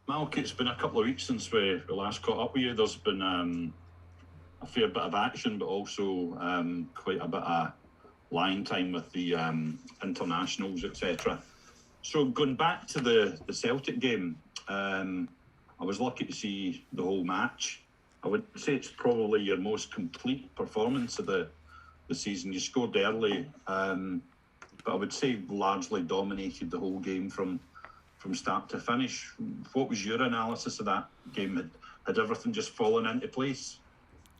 Malk, it's been a couple of weeks since we last caught up with you. There's been a fair bit of action, but also quite a bit of line time with the internationals, etc. So going back to the Celtic game, I was lucky to see the whole match. I would say it's probably your most complete performance of the season. You scored early, but I would say largely dominated the whole game from start to finish. What was your analysis of that game? Had everything just fallen into place?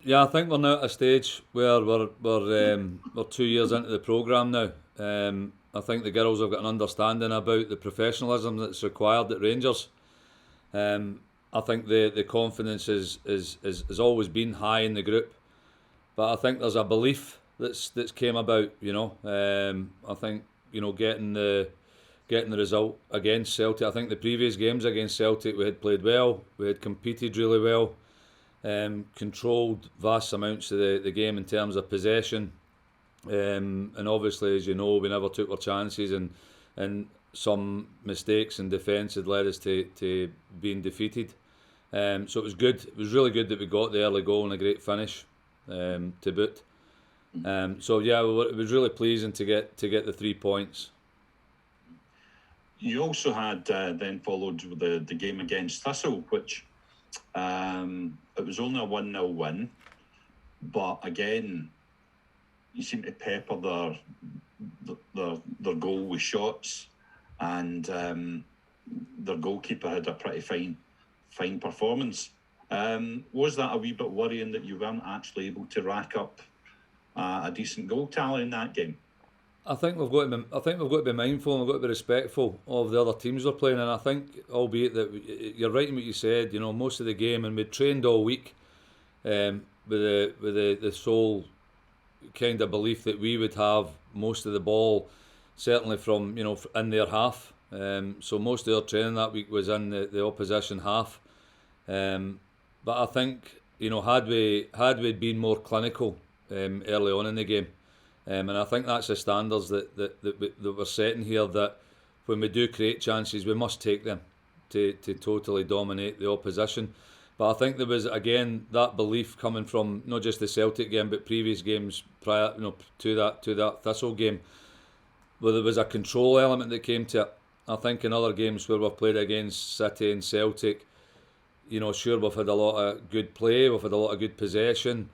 Yeah, I think we're now at a stage where we're 2 years into the programme now. I think the girls have got an understanding about the professionalism that's required at Rangers. I think the confidence is always been high in the group, but I think there's a belief that's came about. I think getting the result against Celtic. I think the previous games against Celtic we had played well, we had competed really well, controlled vast amounts of the game in terms of possession, and obviously, as you know, we never took our chances, and some mistakes in defence had led us to being defeated. So it was good. It was really good that we got the early goal and a great finish to boot. So yeah, it was really pleasing to get the 3 points. You also had then followed with the game against Thistle, which it was only a 1-0 win, but again, you seem to pepper their goal with shots, and their goalkeeper had a pretty fine performance. Was that a wee bit worrying that you weren't actually able to rack up a decent goal tally in that game? I think we've got to be mindful and we've got to be respectful of the other teams we're playing. And I think, albeit that you're right in what you said, most of the game, and we trained all week with the sole kind of belief that we would have most of the ball, certainly from in their half. So most of our training that week was in the opposition half. But I think had we been more clinical early on in the game. And I think that's the standards that we're setting here, that when we do create chances, we must take them to totally dominate the opposition. But I think there was, again, that belief coming from not just the Celtic game, but previous games prior to that Thistle game, where there was a control element that came to it. I think in other games where we've played against City and Celtic, sure, we've had a lot of good play, we've had a lot of good possession,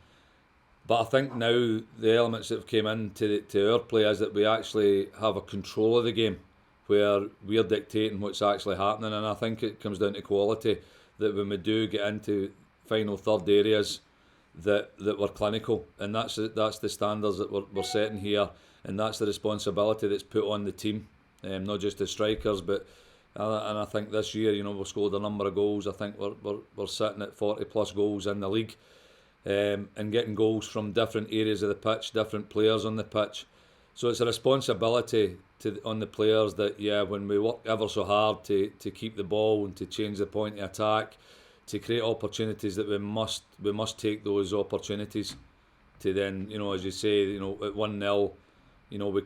but I think now the elements that have came into our play is that we actually have a control of the game, where we're dictating what's actually happening, and I think it comes down to quality, that when we do get into final third areas, that we're clinical, and that's the standards that we're setting here, and that's the responsibility that's put on the team, not just the strikers, but and I think this year, we've scored a number of goals. I think we're sitting at 40 plus goals in the league. And getting goals from different areas of the pitch, different players on the pitch. So it's a responsibility on the players that, when we work ever so hard to keep the ball and to change the point of attack, to create opportunities, that we must take those opportunities to then, as you say, at 1-0, we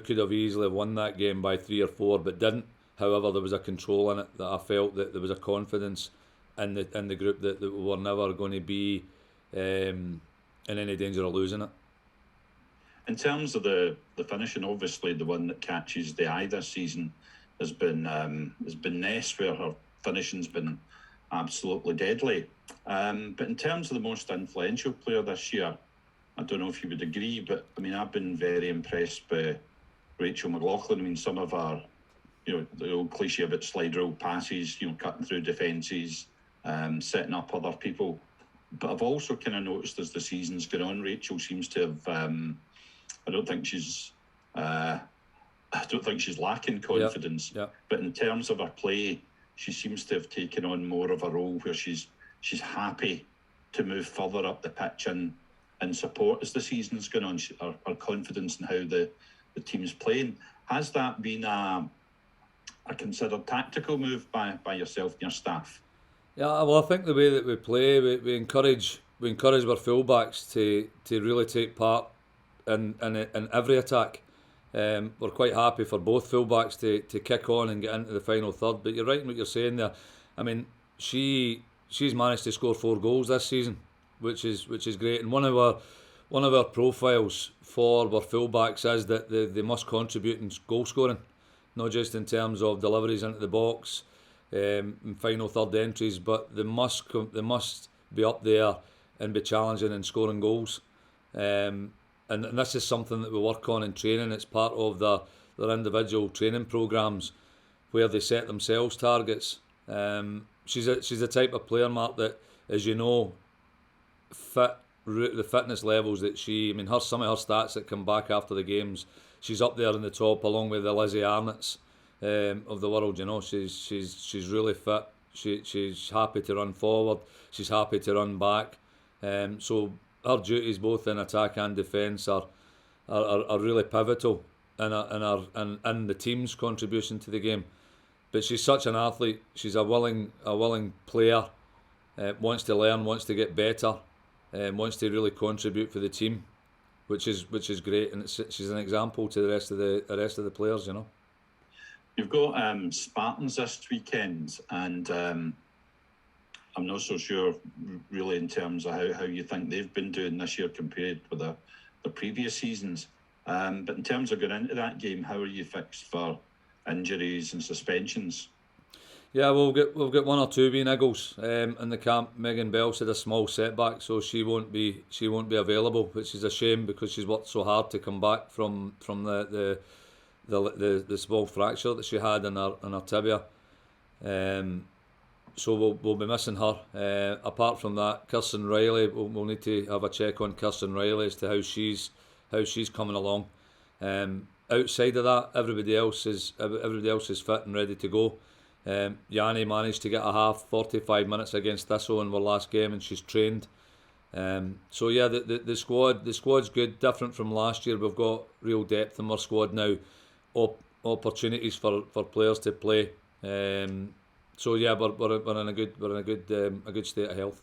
could have easily won that game by 3 or 4, but didn't. However, there was a control in it, that I felt that there was a confidence in the group that we were never going to be in any danger of losing it. In terms of the finishing, obviously the one that catches the eye this season has been Ness, where her finishing's been absolutely deadly. But in terms of the most influential player this year, I don't know if you would agree, but I mean, I've been very impressed by Rachel McLaughlin. I mean, some of our, the old cliche about slide rule passes, cutting through defences, setting up other people. But I've also kind of noticed as the season's gone on, Rachel seems to have. I don't think she's lacking confidence. Yep. But in terms of her play, she seems to have taken on more of a role where she's happy to move further up the pitch and support as the season's gone on. Her confidence in how the team's playing, has that been a considered tactical move by yourself and your staff? Yeah, well, I think the way that we play, we encourage our fullbacks to really take part in every attack. We're quite happy for both fullbacks to kick on and get into the final third. But you're right in what you're saying there. I mean, she's managed to score 4 goals this season, which is great. And one of our profiles for our fullbacks is that they must contribute in goal scoring, not just in terms of deliveries into the box, and final third entries, but they must be up there and be challenging and scoring goals. And this is something that we work on in training. It's part of their individual training programs where they set themselves targets. She's the type of player, Mark, that, as you know, the fitness levels that some of her stats that come back after the games, she's up there in the top along with the Lizzie Arnott's of the world. You know, she's really fit. She's happy to run forward. She's happy to run back. So her duties both in attack and defence are really pivotal in the team's contribution to the game. But she's such an athlete. She's a willing player. Wants to learn, wants to get better, wants to really contribute for the team, which is great. And she's an example to the rest of the players. You know. You've got Spartans this weekend, and I'm not so sure really in terms of how you think they've been doing this year compared with the previous seasons. But in terms of going into that game, how are you fixed for injuries and suspensions? Yeah, we've got 1 or 2 wee niggles in the camp. Megan Bell's had a small setback, so she won't be available, which is a shame because she's worked so hard to come back from the small fracture that she had in her tibia. So we'll be missing her. Apart from that, Kirsten Riley, we'll need to have a check on Kirsten Riley as to how she's coming along. Outside of that, everybody else is fit and ready to go. Yanni managed to get a half 45 minutes against Thistle in our last game, and she's trained. So yeah, the squad's good, different from last year. We've got real depth in our squad now, opportunities for players to play. So yeah, we're in a good state of health.